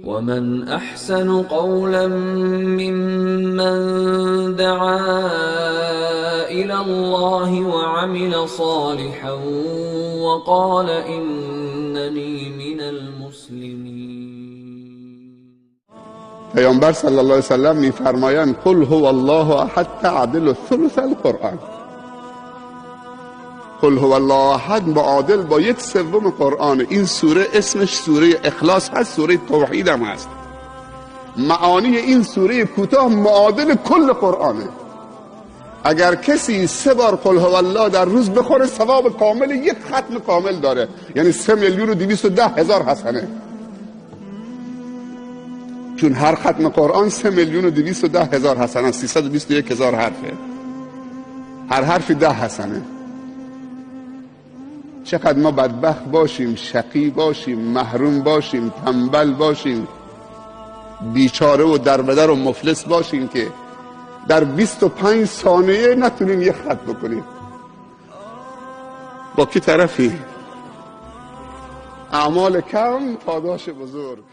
ومن أحسن قولا ممن دعا إلى الله وعمل صالحا وقال إنني من المسلمين. پیامبر صلی الله علیه وسلم میفرمایند قل هو الله احد تعدل ثلث القرآن. قل هو الله احد معادل با 1/3 قرآن. این سوره اسمش سوره اخلاص هست، سوره توحید هم هست. معانی این سوره کوتاه معادل کل قرآنه. اگر کسی 3 بار قل هو الله در روز بخوره ثواب کامل 1 ختم کامل داره، یعنی 3,210,000 حسنه. چون هر ختم قرآن 3,210,000 حسنه، 321,000 حرفه، هر حرفی 10 حسنه. چقدر ما بدبخت باشیم، شقی باشیم، محروم باشیم، تنبل باشیم، بیچاره و دربدر و مفلس باشیم که در 25 ثانیه نتونیم 1 خط بکنیم. با کی طرفی؟ اعمال کم پاداش بزرگ.